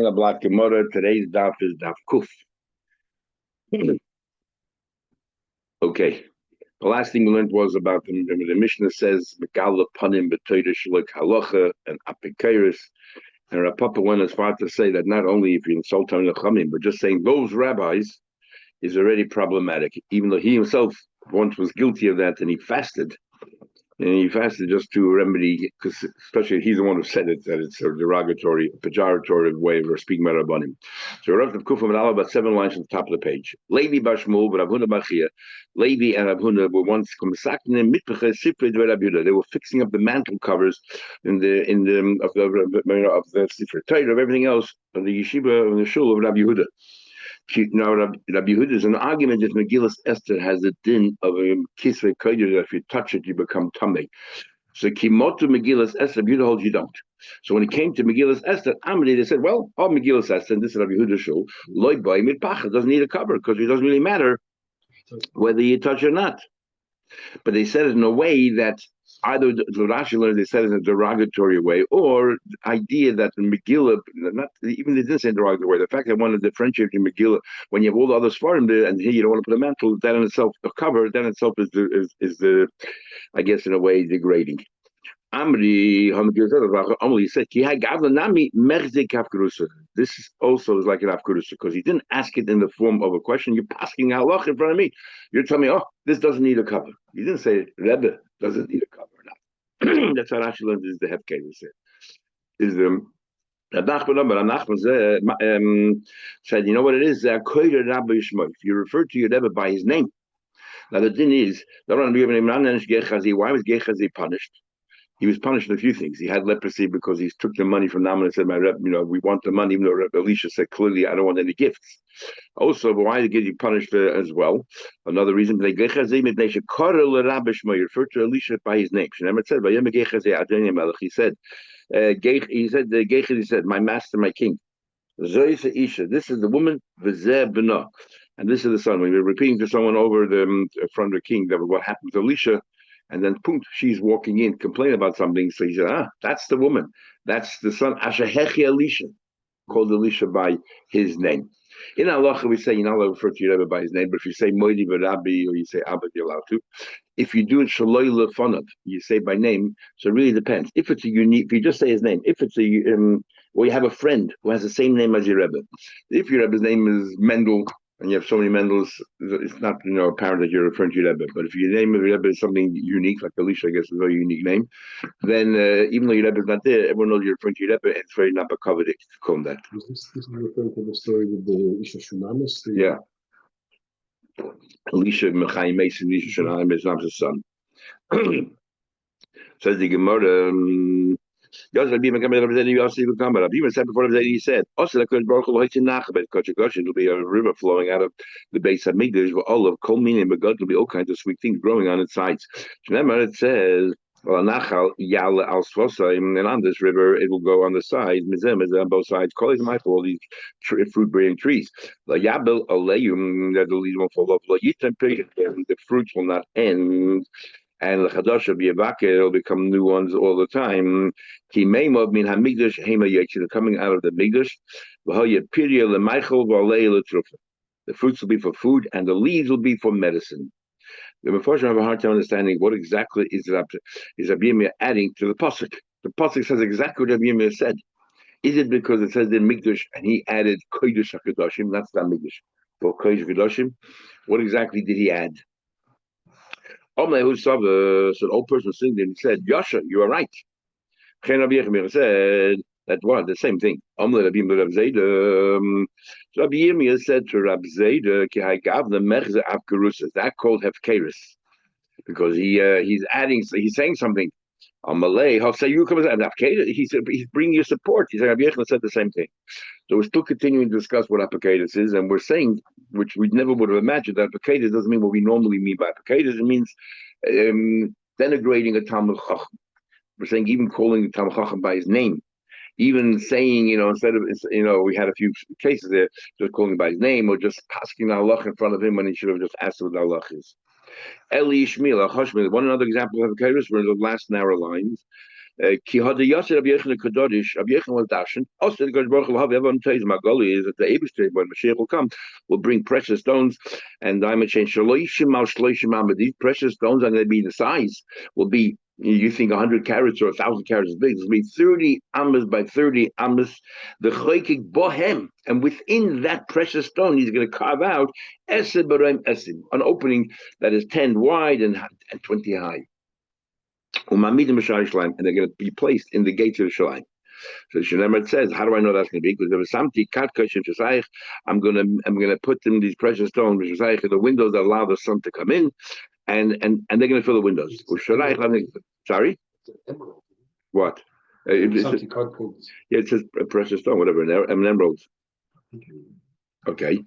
The Black Gemara. Today's daf is daf kuf. Okay. The last thing we learned was about the Mishnah says Megala Panim B'Toydish Shlik Halacha and Apikairis. And Rapapa went as far to say that not only if you insult on the Chamim, but just saying those rabbis is already problematic, even though he himself once was guilty of that and he fasted. And he fasted just to remedy, because especially he's the one who said it, that it's a derogatory, pejorative way of speaking about Rabbanim. So Rav Kufam and Allah, about 7 lines at the top of the page. Levi Bashmul, but Abhuna Bachia. Levi and Abhuna were once they were fixing up the mantle covers of the Sifra Torah, of everything else, of the yeshiva, of the shul of Rabbi Yehuda. Now, Rabbi Yehuda is an argument that Megillas Esther has a din of a kisvei kodesh that if you touch it, you become tamei. So Kimotu Megillas Esther, Rabbi Yehuda holds you don't. So when it came to Megillas Esther, Amri, they said, well, Megillas Esther, and this is Rabbi Yehuda's shul, loy boy mitpacha, doesn't need a cover because it doesn't really matter whether you touch or not. But they said it in a way that either Rashi learned, they said it in a derogatory way, or the idea that the Megillah, not even they didn't say derogatory way. The fact they wanted to differentiate in Megillah when you have all the other Sfarim there, and here you don't want to put a mantle, that in itself, a cover, that in itself is the I guess in a way degrading. Amri said, this also is like an afkurusa because he didn't ask it in the form of a question. You're asking halach in front of me. You're telling me, oh, this doesn't need a cover. You didn't say Rebbe doesn't need a cover. No. That's how Rashi learned is the hefke. He said, is the Nachman said, you know what it is? If you refer to your Rebbe by his name. Now the thing is, why was Gechazi punished? He was punished in a few things. He had leprosy because he took the money from Naaman and said, "My Reb, we want the money." Even though Elisha said clearly, "I don't want any gifts." Also, but why did he get punished as well? Another reason, they refer to Elisha by his name. He said, "My master, my king." This is the woman, and this is the son. When we're repeating to someone over the front of the king that what happened to Elisha. And then, boom, she's walking in, complaining about something. So he said, that's the woman. That's the son, Ashahechi Elisha, called Elisha by his name. In Allah, we say, you're not allowed to refer to your Rebbe by his name, but if you say Moidi Rabbi or you say Abba, you're allowed to. If you do it Shaloi Lefonav, you say by name, so it really depends. If it's a unique, if you just say his name, if it's or you have a friend who has the same name as your Rebbe. If your Rebbe's name is Mendel, and you have so many Mendels, it's not apparent that you're referring to your Rebbe. But if your name of your Rebbe is something unique, like Elisha, I guess is a very unique name, then even though your Rebbe is not there, everyone knows you're referring to your Rebbe, and it's very not covered to call that. This is referring to the story with the Isha Shunamis? Yeah. Elisha Mechaim Mason, Elisha Shunamis, his son. Says the Gemara, Rabbi said before he said, also the Baruch it'll be a river flowing out of the base of Migdash, all of kol minim begod, will be all kinds of sweet things growing on its sides. Remember, it says, and on this river it will go on the sides, on both sides, all these fruit-bearing trees. That the leaves won't fall off. The fruits will not end. And the Chadash will be a vakir, it'll become new ones all the time. They're coming out of the Migdash. The fruits will be for food, and the leaves will be for medicine. The Mefarshim have a hard time understanding what exactly is Rabbi Yirmiyah adding to the pasuk. The pasuk says exactly what Rabbi Yirmiyah said. Is it because it says in Migdash and he added Kodesh HaKadoshim? That's not Migdash. For Kodesh HaKadoshim, what exactly did he add? So the old person was sitting there and said, Yasha, you are right. Rabbi Yirmiyah said, that was the same thing. Rabbi Yirmiyah said to Rabbi Zayda, that called Hefkeris. Because he's saying something. On Malay, he's bringing you support. He said, Rabbi Yechon said the same thing. So we're still continuing to discuss what Apakatus is, and we're saying, which we never would have imagined, that Apakatus doesn't mean what we normally mean by Apakatus. It means denigrating a Talmud Chacham. We're saying even calling the Talmud Chacham by his name. Even saying, instead of, we had a few cases there, just calling him by his name, or just asking Allah in front of him when he should have just asked what Allah is. Eli Shmila Hashmil. One another example of Kairos, we're in the last narrow lines. Ki had the Yasser Rabbi Yechon Kadodish, Rabbi Yechon was dashin. Also, the God Baruch Hu, everyone tells Magali is that the Eibishter, when Mashiach will come, will bring precious stones, and I'm a change Shaloishim al Shaloishim Amad. These precious stones are going to be the size, will be, you think 100 carats or 1,000 carats is big, it's going to be 30 amas by 30 amas, the Choykik Bohem, and within that precious stone, he's going to carve out Esed Barem Esim, an opening that is 10 wide and 20 high. And they're going to be placed in the gates of the Shalim. So Shneimar says, how do I know that's going to be? Because there was something I'm going to put them these precious stones in the windows that allow the sun to come in, and they're going to fill the windows. Sorry, what? It says a precious stone, whatever, an emerald. Okay,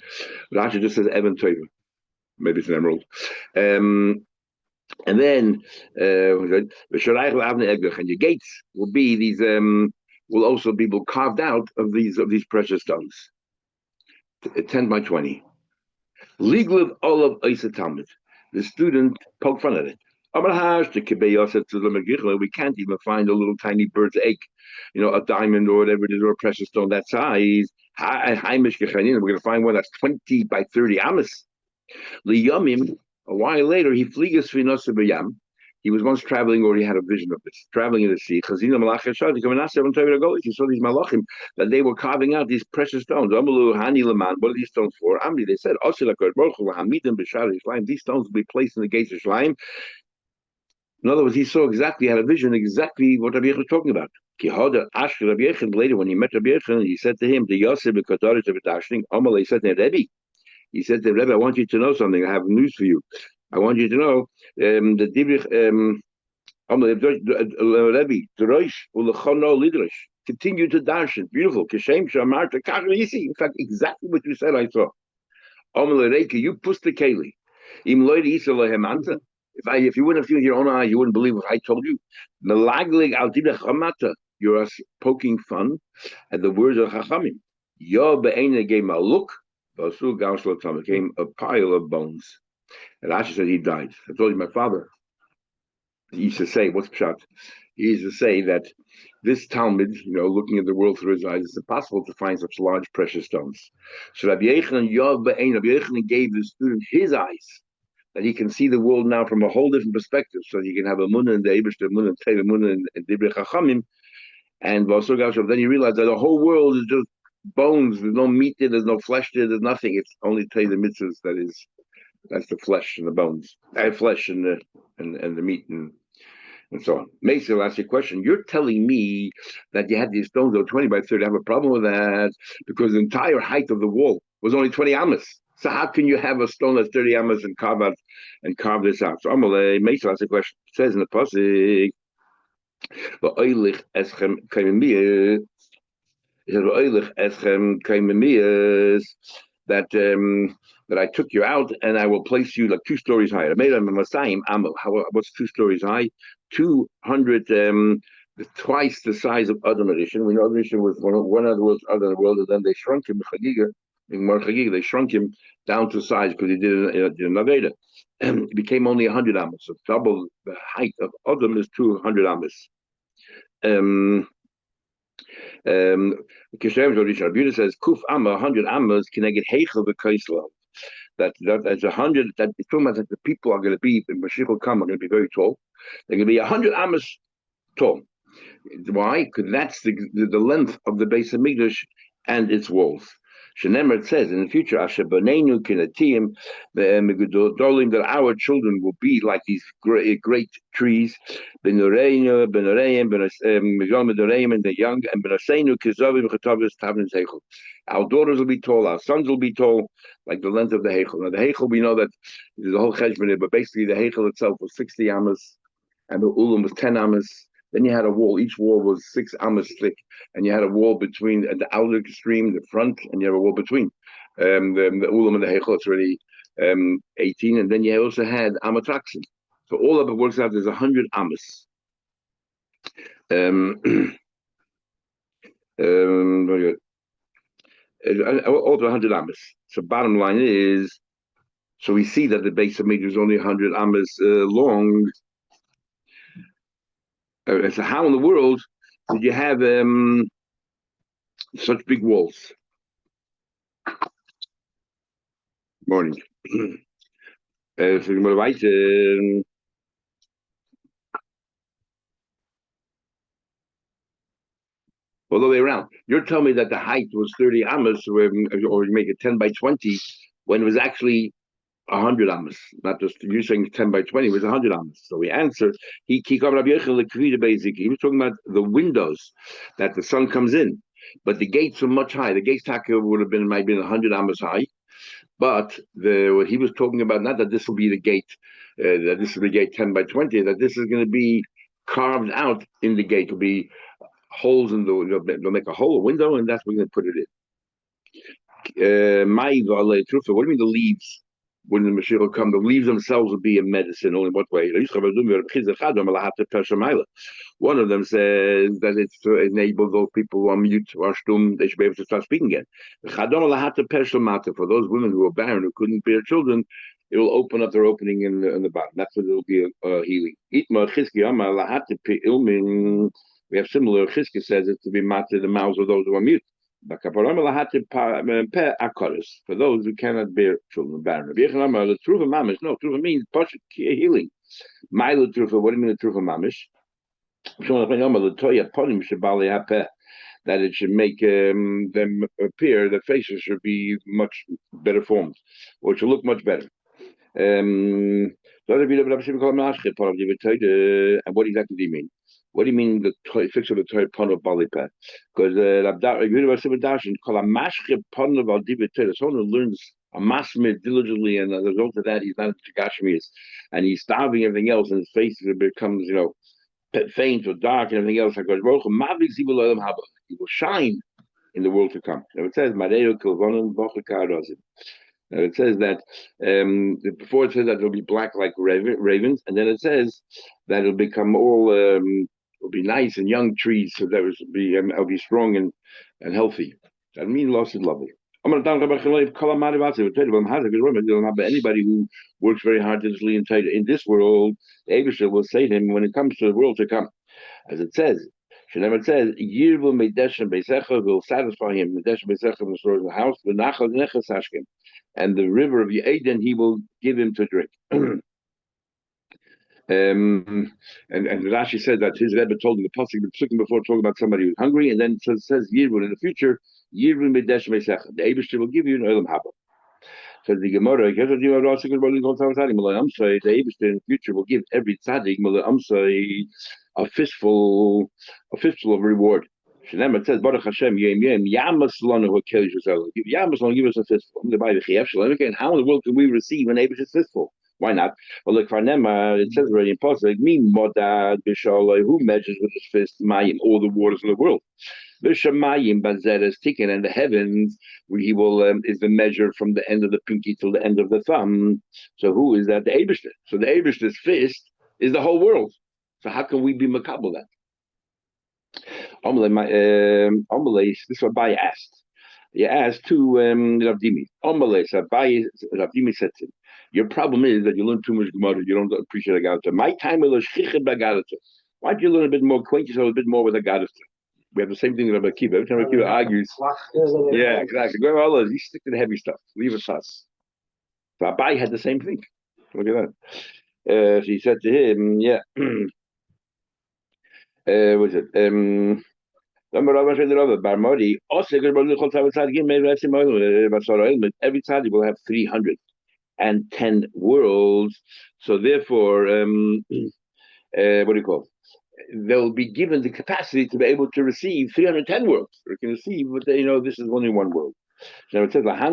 Rashi just says Evan Tova. Maybe it's an emerald. And then and your gates will be these will also be carved out of these precious stones. 10 by 20. Legal all of Isa Talmud. The student poked fun at it. We can't even find a little tiny bird's egg, a diamond or whatever it is, or a precious stone that size. We're going to find one that's 20 by 30 amas. Liyamim, a while later, he flees Finasa Bayam. He was once traveling, or he had a vision of this, traveling in the sea. He saw these malachim that they were carving out these precious stones. What are these stones for? They said, these stones will be placed in the gates of Shalaim. In other words, he saw exactly, had a vision, exactly what Rabbi Yechon was talking about. Later, when he met Rabbi Yechon, he said to him, he said to Rebbe, he said to Rebbe, I want you to know something. I have news for you. I want you to know the Dibrich Rebbe, continue to darshan. Beautiful. In fact, exactly what you said, I saw. You pushed the Keli. If you wouldn't have seen your own eyes, you wouldn't believe what I told you. You're poking fun at the words of Chachamim. Gave a look. Came a pile of bones. And Rashi said he died. I told you my father, he used to say, what's Pshat? He used to say that this Talmud, looking at the world through his eyes, it's impossible to find such large precious stones. So Rabbi Yechon gave the student his eyes, that he can see the world now from a whole different perspective, so he can have a munah in the Eibishter, munah in Teva, munah in Divrei Chachamim, and then he realized that the whole world is just bones. There's no meat there, there's no flesh there, there's nothing. It's only Teva mitzvahs that's the flesh and the bones, flesh and the meat and so on. Mason will ask you a question. You're telling me that you had these stones that were 20 by 30. I have a problem with that because the entire height of the wall was only 20 amas. So how can you have a stone that's 30 amas and carve this out? So Amalei, Mason asks a question. It says in the pasuk, that I took you out and I will place you like 2 stories higher. I made a Masayim Amal. What's 2 stories high? 200, twice the size of Adam Rishon. We know Adam Rishon was one of the world's other world, and then they shrunk him they shrunk him down to size because he did it in Naveda. It became only 100 amas. So double the height of Adam is 200 amas. Kishem says Kuf Amma 100 amas can I get Heichel v'Kaisla. That's 100. That it's talking about that the people are going to be in Mashiach will come are going to be very tall. They're going to be 100 amas tall. Why? Because that's the length of the base of Mikdash and its walls. Shenemer says in the future, Asher Banenu Kinatiyim, that our children will be like these great trees, Benureinu, Benureim, Benureim, and the young, and Benasenu Kizavim Chatavis Tavin Heichel. Our daughters will be tall, our sons will be tall, like the length of the Heichel. Now the Heichel, we know that there's a whole cheshbon, but basically the Heichel itself was 60 amas, and the Ulam was 10 amas. Then you had a wall. Each wall was 6 amas thick, and you had a wall between the outer extreme, the front, and you have a wall between. The ulam and the heichel, it's already 18, and then you also had amatraxin. So all of it works out as 100 amas. Also 100 amas. So bottom line is, so we see that the base of Mikdash is only 100 amas long. So how in the world did you have such big walls? Morning. So you right, all the way around. You're telling me that the height was 30 amas, or you make it 10 by 20, when it was actually 100 amas. Not just you saying 10 by 20, it was 100 amas. So we answered, he was talking about the windows that the sun comes in, but the gates are much higher. The gates taka would have been might have been 100 amas high. But what he was talking about, not that this will be the gate, that this will be gate 10 by 20, that this is going to be carved out in the gate. It'll be holes in they'll make a hole, a window, and that's where we're going to put it in. What do you mean the leaves? When the Mashiach will come, the leaves themselves will be a medicine. Only what way? One of them says that it's to enable those people who are mute or stum, they should be able to start speaking again. For those women who are barren, who couldn't bear children, it will open up their opening in the bottom. That's what it will be a healing. We have similar. Chizkiah says it to be matter the mouths of those who are mute. For those who cannot bear children, barren. No, trufa means healing. My trufa, what do you mean the trufa mamish? That it should make them appear, the faces should be much better formed, or it should look much better. And what exactly do you mean? What do you mean the fix of the toy pun of Balipet? Because someone who learns a masmid diligently, and as a result of that, he's not Gashmias, and he's starving everything else, and his face becomes, faint or dark and everything else. He will shine in the world to come. Now it says, it says that before it says that it'll be black like ravens, and then it says that it'll become all it'll be nice and young trees, so that it'll be strong and healthy. That means lost and lovely. Anybody who works very hard diligently in this world, the Abishah will say to him when it comes to the world to come, as it says. It says, "Yir will satisfy him. The house, and the river of Eden he will give him to drink." And Rashi said that his Rebbe told him the pasuk before talking about somebody who's hungry, and then it says Yirvun in the future, Yirvun Medesh Meisech. The Eibishter will give you an Olam Haba. So the Gemara, the Eibishter in the future will give every tzaddik a fistful of reward. It says, Baruch Hashem, Yamas Lanu Yamas Lanu, give us a fistful. And how in the world can we receive an Eibishter's fistful? Why not? Well, look, for Nema, it says already in Pasuk, who measures with his fist Mayim, all the waters of the world. Vishamayim Bazeres Tikin, and the heavens, where he will is the measure from the end of the pinky till the end of the thumb. So who is that? The Eibishter. So the Eibishter's fist is the whole world. So how can we be makabel that? This is what Abai asked. He asked to Rav Dimi. Rav Dimi said to him, your problem is that you learn too much Gemara. You don't appreciate Agadata. My time will why don't you learn a bit more, acquaint yourself a bit more with Agadata? We have the same thing with Rabbi Akiva. Every time Rabbi Akiva argues, yeah, exactly. Go all those. You stick to the heavy stuff. Leave us us. So Abai had the same thing. Look at that. So he said to him, yeah. What's it? Every tzaddik will have 310 worlds. So therefore, what do you call it? They'll be given the capacity to be able to receive 310 worlds. They can receive, but this is only one world. Now it says, I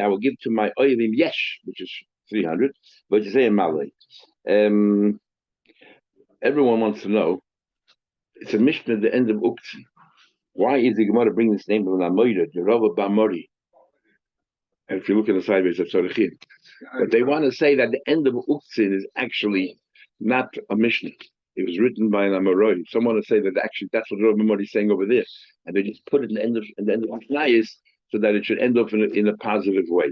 will give to my oivim yesh, which is 300, but you say in Malay. Everyone wants to know, it's a mission at the end of Uktzin. Why is the Gemara bringing this name of an Amoida, Jerova Bamori? And if you look in the sideways of Sorechim, but they want to say that the end of Uktzin is actually not a mission. It was written by an Amoroi. Someone to say that actually that's what Rabbi Mori is saying over there, and they just put it in the end of Mishnayos so that it should end up in a positive way.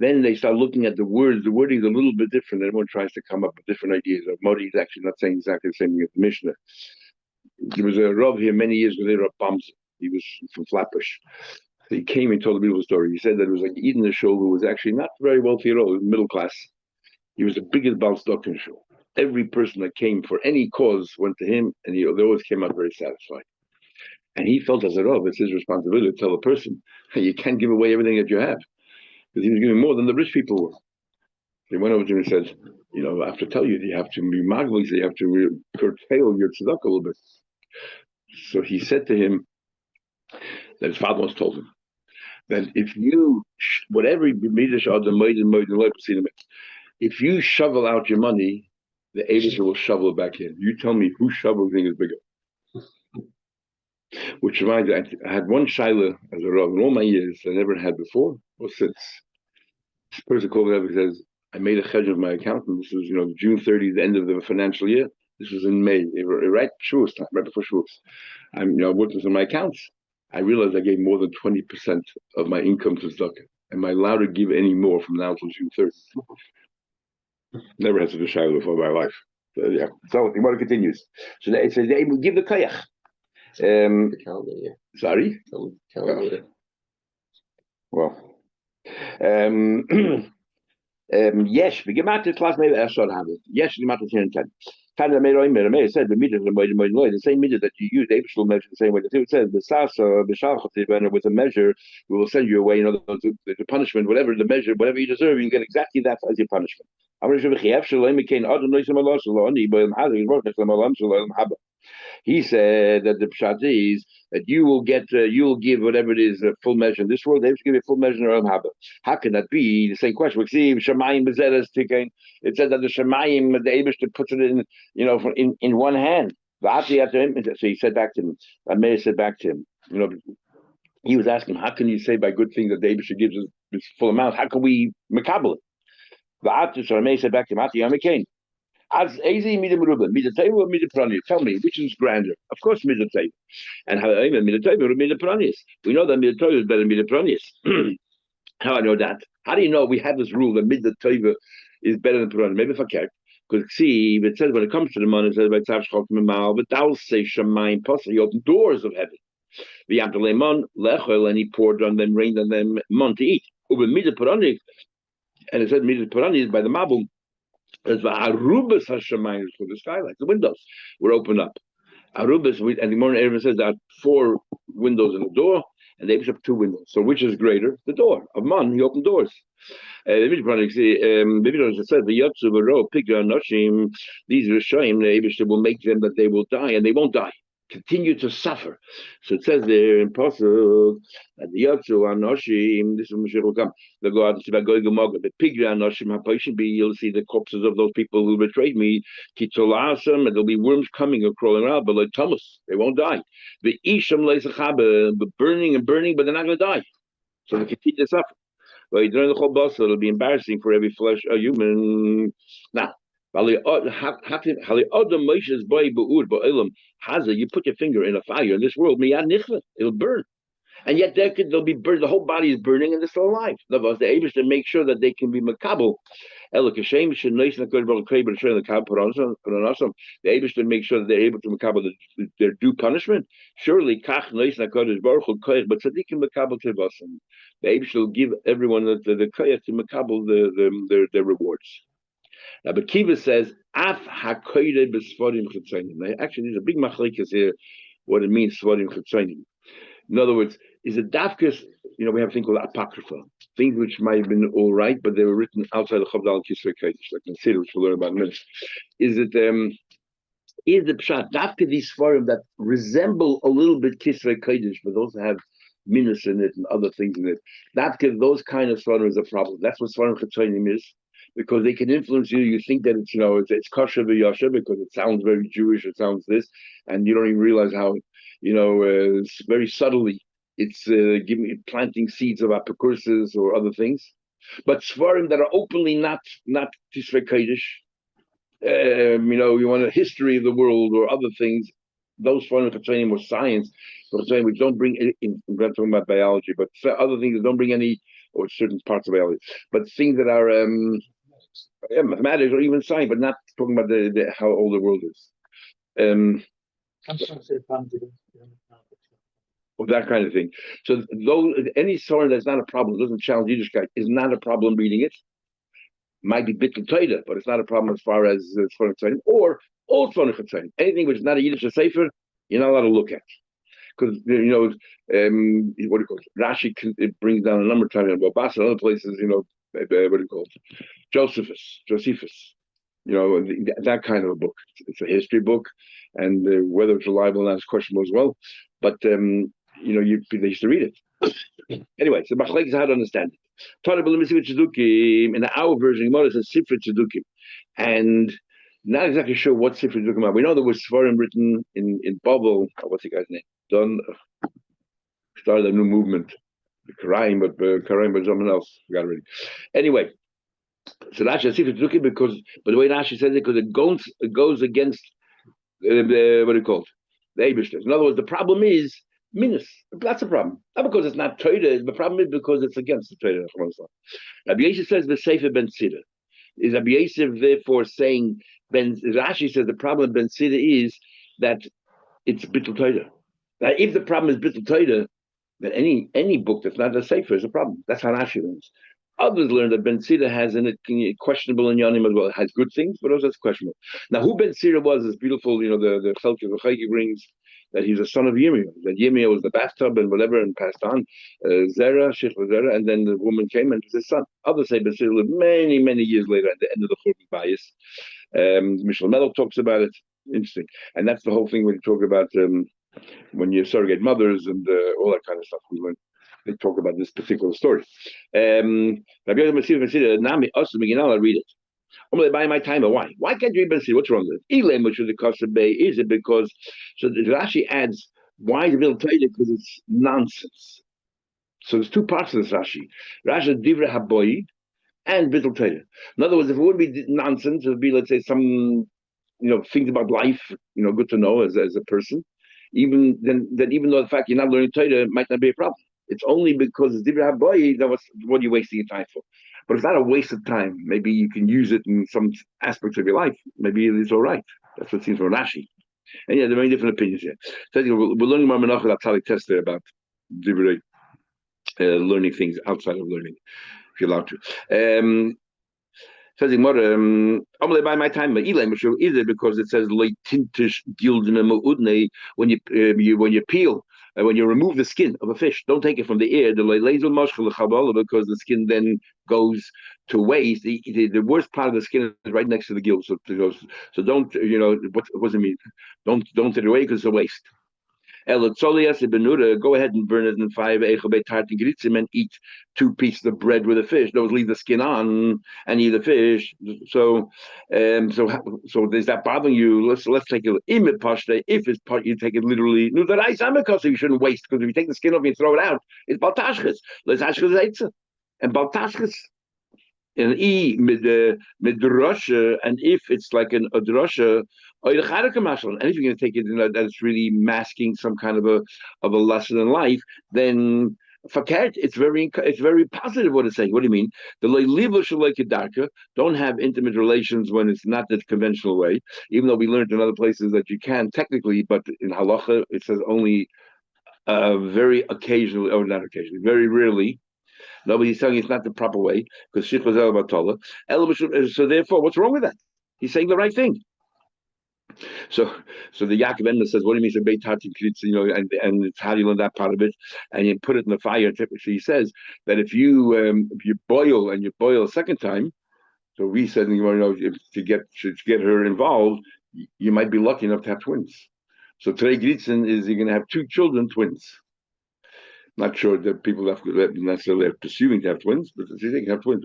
Then they start looking at the words. The wording is a little bit different. Everyone tries to come up with different ideas. Modi is actually not saying exactly the same thing as the Mishnah. There was a Rav here many years ago, Rav Bamza. He was from Flatbush. He came and told a beautiful story. He said that it was like Eden the show, who was actually not very wealthy at all, middle class. He was the biggest Baal Stockton show. Every person that came for any cause went to him, and they always came out very satisfied. And he felt as a Rav, it's his responsibility to tell a person, hey, you can't give away everything that you have. Because he was giving more than the rich people were. He went over to him and said, I have to tell you, you have to be magli, you have to curtail your tzedakah a little bit. So he said to him that his father once told him that if you, whatever if you shovel out your money, the Eibush will shovel it back in. You tell me whose shovel thing is bigger. Which reminds me, I had one shaila as a Rav in all my years I never had before or since. This person called me up and says, I made a chedge of my accountant. This was, June 30th, the end of the financial year. This was in May, right before Shavuos. I'm, working on my accounts. I realized I gave more than 20% of my income to tzedakah. Am I allowed to give any more from now until June 30th? Never had such a shaila before in my life. So, yeah. So the Gemara continues. So they say they will give the koyach. The calendar, yeah. Sorry? The calendar. Well. Yes, we get back to class maybe Ashar have it. Yes, the matter 10 and 10. Kind of made said the meter the same meter that you use, Abish will measure the same way. It says the Sasa, the with a measure, we will send you away, the punishment, whatever the measure, whatever you deserve, you get exactly that as your punishment. He said that the pshat is that you will give whatever it is a full measure in this world. They have to give you a full measure in Olam Haba. How can that be? The same question. We see Shemayim Bezeres Tikain. It said that the Shemayim, the Eibush, puts it in one hand. So he said back to him. Meir said back to him. He was asking, how can you say by good things that the Eibush gives us this full amount? How can we makabel it? So Meir said back to him, as easy midatayv or midapranis. Tell me which is grander. Of course, midatayv. And how midatayv or midapranis? We know that midatayv is better than midapranis. How I know that? How do you know we have this rule that midatayv is better than pranis? Maybe if I care. Because see, it says when it comes to the money, it says by tzav shchok memal, but thou say shamayim posa. He opened doors of heaven. The amtelemon lechel, and he poured on them, rained on them mon to eat. Uber midapranis, and it said midapranis by the mabul. As the Arubas Hashemayim for the skylight, the windows were opened up. Arubas, and the morning Erev says that 4 windows in the door, and they have 2 windows. So which is greater? The door of Man. He opened doors. Maybe it says the Yotzu Baro Pigra Noshim. These Rishoyim, the Eibush will make them that they will die, and they won't die. Continue to suffer. So it says there in Pasuk that the Yotzu Anoshim, this is Mashiach will come. They'll go out to Bagoy Gomog, the Pigra Anoshim Haposhim be, you'll see the corpses of those people who betrayed me, Kitzolasam, and there'll be worms coming or crawling around, but like Thomas, they won't die. The Isham Leisachabe, burning and burning, but they're not going to die. So they continue to suffer. Well, during the whole bus, it'll be embarrassing for every flesh a human. Now, you put your finger in a fire in this world, it'll burn. And yet they'll be burned, the whole body is burning and they're still alive. The Eibush to make sure that they can be makabel. The Eibush to make sure that they're able to makabel their due punishment. Surely, but tzaddikim makabel tivasam. The Eibush will give everyone the koyach to makabel their rewards. Now, but Kiva says, "Af hakoyde b'svarim chutzonim." Actually, there's a big machlekes here. What it means, svarim chutzonim. In other words, is it dafkas? We have a thing called apocrypha, things which might have been all right, but they were written outside the Chavdal Kisvei Kodesh, like the Siddur, which we'll learn about in a minute. Is the pshat dafka these svarim that resemble a little bit Kisvei Kodesh, but those have minus in it and other things in it? Dafka those kind of svarim is a problem. That's what svarim chutzonim is. Because they can influence you. You think that it's kosher v'yasher because it sounds very Jewish. It sounds this, and you don't even realize how very subtly it's planting seeds of apocryphs or other things. But svarim that are openly not Tishrei Kodesh, you want a history of the world or other things. Those svarim or science, which don't bring. We're not talking about biology, but other things that don't bring any or certain parts of reality. But things that are mathematics or even science, but not talking about how old the world is. Or that kind of thing. So though any Torah that's not a problem, doesn't challenge Yiddishkeit, is not a problem reading it. Might be bittul Torah, but it's not a problem as far as Tzvonich Tzayim, or all Tzvonich Tzayim. Anything which is not a Yiddish sefer, you're not allowed to look at. Because, what do you call it? Rashi it brings down a number of times about Bas and other places, what do you call it? Josephus. That kind of a book. It's a history book, and whether it's reliable or not is questionable as well. But they used to read it. Anyway, so Machlek is how to understand it. In our version, it says Sifra Tzedukim, and not exactly sure what Sifra Tzedukim are. We know there was Svarim written in Babel. What's the guy's name? Started a new movement, Karaim, but someone else forgot already. Anyway. So Rashi has Sifra Tzedukim but the way Rashi says it, because it goes against what do you call it? The Eibishter. In other words, the problem is minus. That's the problem. Not because it's not Torah. The problem is because it's against the Torah. Rabbi Yosef says the Sefer Ben Sira. Is Rabbi Yosef therefore saying Rashi says the problem of Ben Sira is that it's bittul Torah. Now, if the problem is bittul Torah, then any book that's not a Sefer is a problem. That's how Rashi learns. Others learn that Ben Sira has in it questionable in Yonim as well. It has good things, but also it's questionable. Now, who Ben Sira was is beautiful. The Chelke of Chayki brings that he's a son of Yirmiyah. That Yirmiyah was the bathtub and whatever, and passed on. Zerah, Zerah, and then the woman came and was his son. Others say Ben Sira lived many, many years later at the end of the Churban Bayis. Michel Mello talks about it. Interesting, and that's the whole thing when you talk about when you surrogate mothers and all that kind of stuff. We learn. They talk about this particular story. Rabbi Yosef Nami also I'll read it. I'm going to buy my time. Why? Why can't you even see what's wrong with it? Elam, which is the Kosev Bay, is it because Rashi adds why the real Torah because it's nonsense. So there's two parts of this Rashi. Rashi Divra Haboy and Bittul Torah. In other words, if it would be nonsense, it would be, let's say, some things about life, good to know as a person. Even though the fact you're not learning Torah might not be a problem. It's only because it's Divra Haboy that what are you wasting your time for? But it's not a waste of time. Maybe you can use it in some aspects of your life. Maybe it's all right. That's what it seems from Rashi. And there are many different opinions here. So we're learning more Menachah that Talik test there about Divrei, learning things outside of learning, if you're allowed to. Says I'm buy my time, but either because it says leitintish gildina when you peel. When you remove the skin of a fish, don't take it from the ear. Because the skin then goes to waste. The worst part of the skin is right next to the gill. So don't what does it mean? Don't take it away because it's a waste. Go ahead and burn it in 5 and eat 2 pieces of bread with a fish. Don't leave the skin on and eat the fish. So is that bothering you? Let's take it. If it's part, you take it literally. No, that I because you shouldn't waste, because if you take the skin off and throw it out, it's baltashkes. Let's ashkes and baltashkes. And midrasha, and if it's like a drasha, and if you're going to take it that's really masking some kind of a lesson in life, then fakert, it's very positive what it's saying. What do you mean? The don't have intimate relations when it's not the conventional way, even though we learned in other places that you can technically, but in halacha it says only very occasionally, or not occasionally, very rarely. Nobody's telling you it's not the proper way because Shich was El Batola. So therefore, what's wrong with that? He's saying the right thing. So the Yaakov Emna says, what do you mean? Beit Hatim Kritz, and it's how do you learn that part of it? And you put it in the fire. Typically, he says that if you boil and you boil a second time, so we said, to get her involved, you might be lucky enough to have twins. So today, Gritzen is you're going to have 2 children, twins. Not sure that people necessarily are pursuing to have twins, but they can have twins.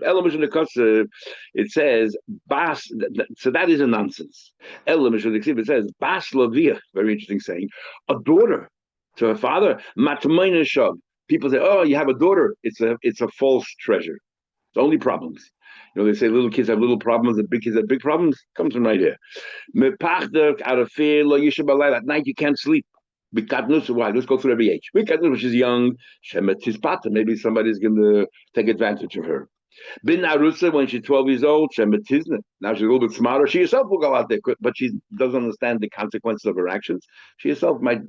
It says Bas, so that is a nonsense. It says Bas Lavia, very interesting saying, a daughter to her father. People say, oh, you have a daughter. It's a false treasure. It's only problems. They say little kids have little problems, and big kids have big problems. Comes from right here. Out of fear, at night you can't sleep. Bikatnus, why? Let's go through every age. Bikatnus, when she's young, Shemetizpata, maybe somebody's going to take advantage of her. Bin Arusa, when she's 12 years old, Shemetizna. Now she's a little bit smarter. She herself will go out there, but she doesn't understand the consequences of her actions. She herself might,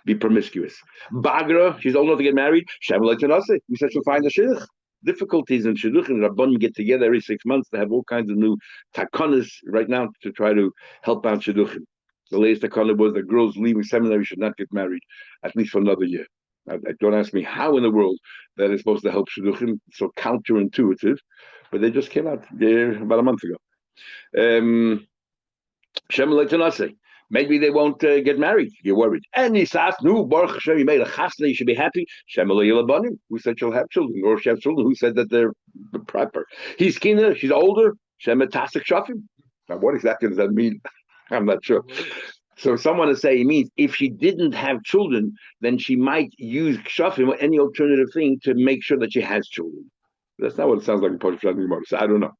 be promiscuous. Bagra, she's old enough to get married. Shemelaytanase, we said she'll find a shidduch. Difficulties in shidduch and Rabban get together every 6 months to have all kinds of new takonas right now to try to help out shidduchim. The latest takana was that girls leaving seminary should not get married, at least for another year. Don't ask me how in the world that is supposed to help shidduchim. It's so counterintuitive, but they just came out there about a month ago. Maybe they won't get married. You're worried. And he says, "No, Baruch Hashem, you made a chasna. You should be happy." Who said she'll have children, or she has children? Who said that they're proper? He's kina. She's older. Shemetasik shafim. Now, what exactly does that mean? I'm not sure. So someone is saying it means if she didn't have children, then she might use kshafim or any alternative thing to make sure that she has children. That's not what it sounds like in Polish Gemara. So I don't know.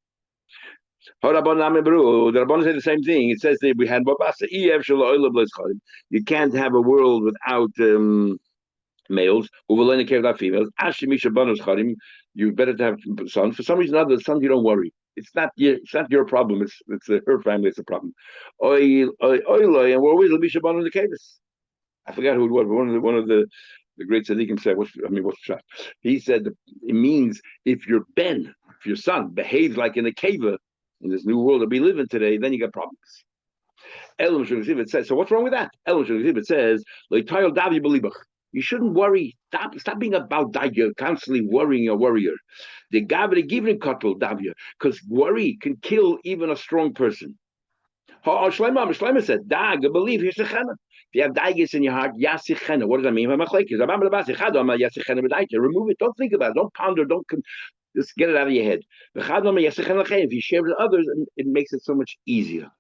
The Rabbanan say the same thing. It says that we had you can't have a world without males who will only care about females. You better to have sons. For some reason or other, the sons you don't worry. It's not your problem. It's her family. It's a problem. And we're always Labisha in the caves. I forgot who it was. But one of the great tzaddikim said, what's the shot? He said it means if your son behaves like in a cave in this new world that we live in today, then you got problems. It says, so what's wrong with that? It says, you shouldn't worry. Stop being about davia, constantly worrying a warrior. The gavre giving kotel davia, because worry can kill even a strong person. Shlomo said, "Dag, believe here's shechana. If you have daigus in your heart, yasichena. What does that mean? Remove it. Don't think about it. Don't ponder. Just get it out of your head. If you share with others, it makes it so much easier."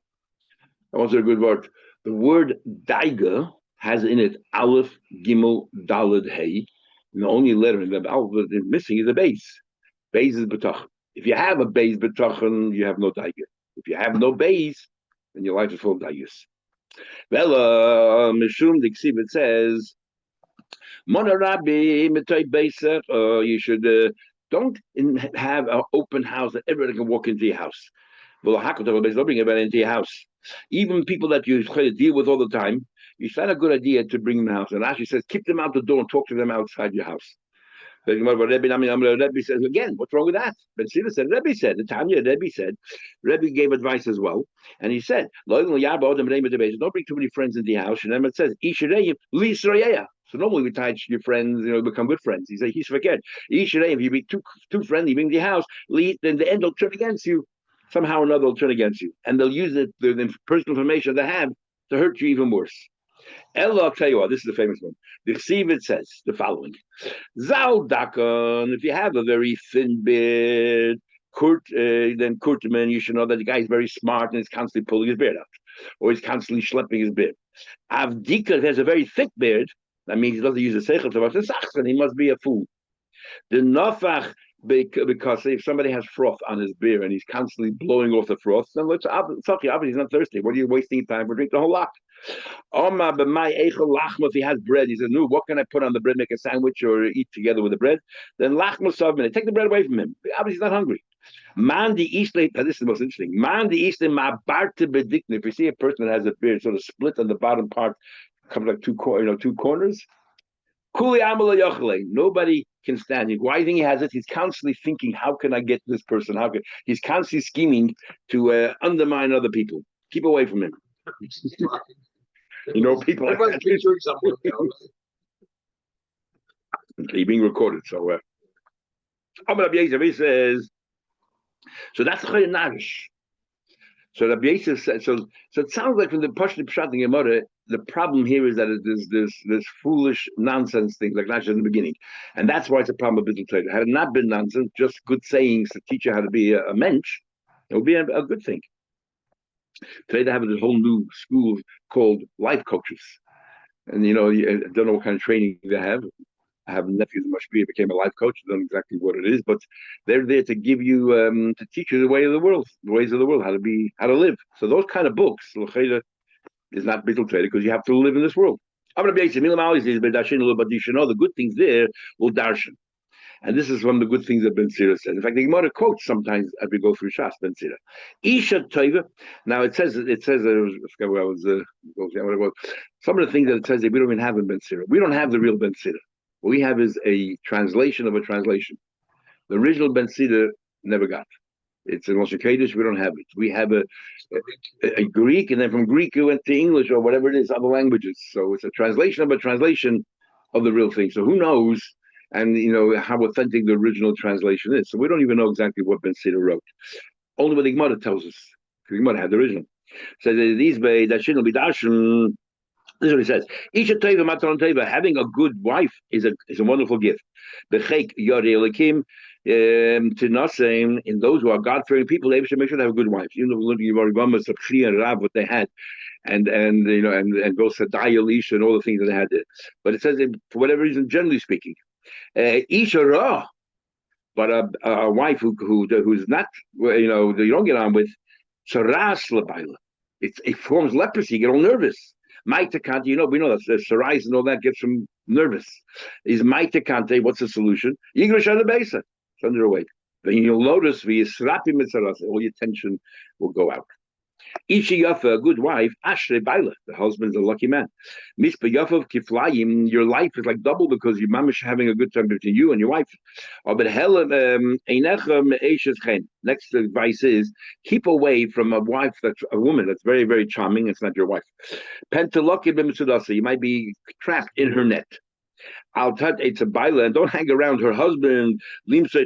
That was a good word. The word daiga has in it aleph, gimel, daled, hey. And the only letter in the aleph that is missing is a base. Base is betach. If you have a base betachan, you have no daiga. If you have no base, then your life is full of daigas. Well, Mishum Diksiv, it says, Mona Rabbi, you should don't have an open house that everybody can walk into your house. Don't bring everybody into your house. Even people that you try to deal with all the time, it's not a good idea to bring them in the house. And Rashi says, keep them out the door and talk to them outside your house. Rebbe says again, what's wrong with that? Ben Sila said, Rebbe said, the Tanya, Rebbe said, Rebbe gave advice as well. And he said, don't bring too many friends into your house. And then it says, so normally we teach your friends, become good friends. He said, he's forget. If you be too friendly, bring to your house, then the end will turn against you. Somehow or another will turn against you. And they'll use the personal information they have to hurt you even worse. I'll tell you what, this is the famous one. The Chsiv says the following. Zal Dakan, if you have a very thin beard, then Kurtman, you should know that the guy is very smart and is constantly pulling his beard out. Or he's constantly schlepping his beard. Avdika has a very thick beard, that means he doesn't use a seichel so much, and he must be a fool. The Nafach, because if somebody has froth on his beard and he's constantly blowing off the froth, then obviously he's not thirsty. What are you wasting time for? Drink the whole lot. If he has bread, he says, "No, what can I put on the bread? Make a sandwich or eat together with the bread?" Then lachma savmin, take the bread away from him. Obviously, he's not hungry. Man the Eastern, this is the most interesting. Man the Eastern ma'barte bedikne. If you see a person that has a beard sort of split on the bottom part, comes like two corners. Nobody can stand it. Why do you think he has it? He's constantly thinking, how can I get this person? He's constantly scheming to undermine other people. Keep away from him. People like that. He's being recorded, so he says, so that's the Narish. So Rabbi Yosef said, so it sounds like from the Pashto Pshat in Gemara, the problem here is that there's this foolish nonsense thing like Rashi in the beginning, and that's why it's a problem with Bittul Torah. Had it not been nonsense, just good sayings to teach you how to be a mensch, it would be a good thing. Today they have this whole new school called life coaches, and I don't know what kind of training they have. I have nephews in Mashpia became a life coach. I don't know exactly what it is, but they're there to give you, to teach you the ways of the world, how to live. So those kind of books, is not Bittul Torah because you have to live in this world. I'm going to be the good things there will darshan. And this is one of the good things that Ben Sira said. In fact, the Gemara quotes sometimes as we go through Shas Ben Sira. Isha Toiva. Now it says, I forget where I was, some of the things that it says that we don't even have in Ben Sira. We don't have the real Ben Sira. What we have is a translation of a translation. The original Ben Sira never got. It's in Moshe Kaddish, we don't have it. We have a Greek, and then from Greek it went to English or whatever it is, other languages. So it's a translation of a translation of the real thing. So who knows? And how authentic the original translation is. So we don't even know exactly what Ben Sira wrote. Only what the Gemara tells us. The Gemara had the original. So these that shouldn't be dashin. This is what he says. Isha teva mataron teva. Having a good wife is a wonderful gift. Bechek yori elikim to naseim in those who are God-fearing people. They should make sure they have a good wife. Even though we're looking at Yavamas of Chli and Rav, what they had, and those Sadai Elisha and all the things that they had there. But it says for whatever reason, generally speaking. Isha Ra, but a wife who's not, you don't get on with, it forms leprosy, you get all nervous. Maitakante, we know that the psoriasis and all that gets them nervous. Is Maitakante, what's the solution? Yigrush on the besa, send her away. Then you'll notice, all your tension will go out. Ishi Yafa, a good wife, Ashre Baila, the husband's a lucky man. Mispa Yafa Kiflayim, your life is like double because your mamish having a good time between you and your wife. But next advice is keep away from a wife that's a woman that's very, very charming. It's not your wife. You might be trapped in her net. It's a baila, and don't hang around her husband. Meanwhile,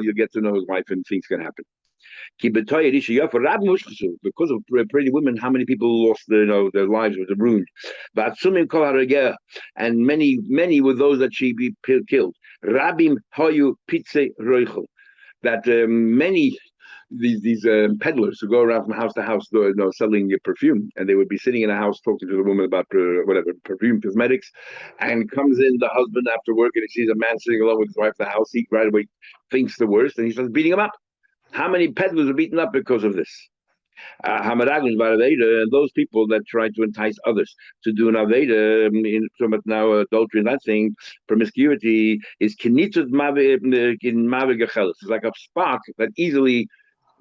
you get to know his wife and things can happen. Because of pretty women, how many people lost their lives were ruined? And many were those that she killed. Rabim hayu pitze roichel. That many these peddlers who go around from house to house selling perfume, and they would be sitting in a house talking to the woman about perfume, cosmetics, and comes in the husband after work and he sees a man sitting alone with his wife in the house. He right away thinks the worst and he starts beating him up. How many peddlers are beaten up because of this? And those people that try to entice others to do an aveda, now adultery and that thing, promiscuity, is kinitzut in mavigachelis. It's like a spark that easily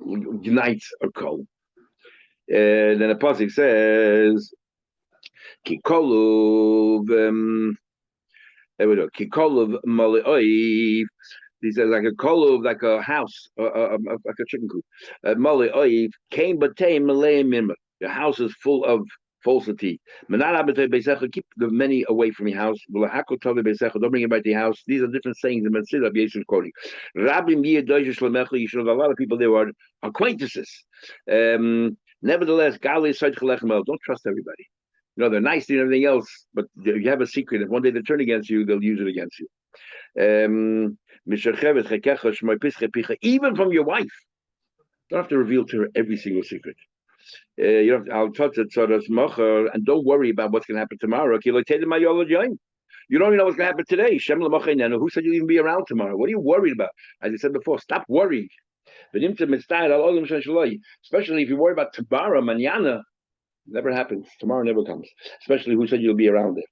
unites a coal. Then the pasuk says, "Kikoluv, kikoluv maleoiv." He says like a kolov, like a house, like a chicken coop. Mali oiv came but the house is full of falsity. Keep the many away from your house. Don't bring it back to your house. These are different sayings in Metzira. Yeshua quoting. You should have a lot of people there who are acquaintances. Nevertheless, don't trust everybody. They're nice and everything else, but you have a secret. If one day they turn against you, they'll use it against you. Even from your wife, you don't have to reveal to her every single secret. I'll touch it and don't worry about what's going to happen tomorrow. You don't even know what's going to happen today. Who said you'll even be around tomorrow? What are you worried about? As I said before, stop worrying. Especially if you worry about tomorrow, mañana, never happens. Tomorrow never comes. Especially who said you'll be around there.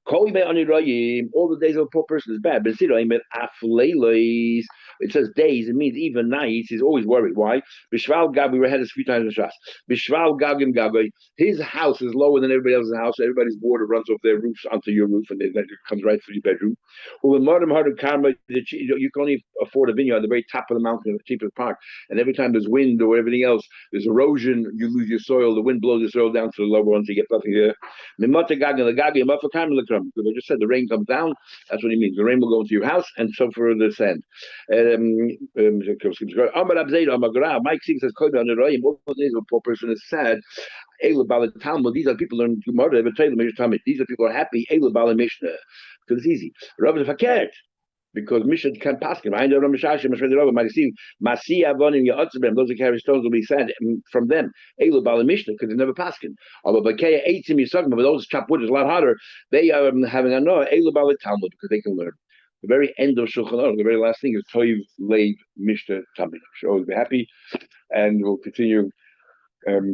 All the days of a poor person is bad. But it says days, it means even nights. He's always worried. Why? Bishval Gab, we had this a few times in Shas. Bishval Gagim Gagoy, his house is lower than everybody else's house. Everybody's water runs off their roofs onto your roof, and it comes right through your bedroom. You can only afford a vineyard at the very top of the mountain, the cheapest part. And every time there's wind or everything else, there's erosion, you lose your soil, the wind blows the soil down to the lower ones, you get nothing there. Because I just said the rain comes down, that's what he means. The rain will go into your house, and so for the sand. Mike Singh says, all the days of a poor person is sad. These are people who learn Gemara. These are people who are happy. Because it's easy. Because Mishnah can't pass him. Those who carry stones will be sad from them. Mishnah, because they never pass him. But those chop wood is a lot harder. They are having a no Talmud because they can learn. The very end of Shulchan Aruch, the very last thing is Toiv Leiv Mishnah Tamid. So always be happy, and we'll continue tomorrow.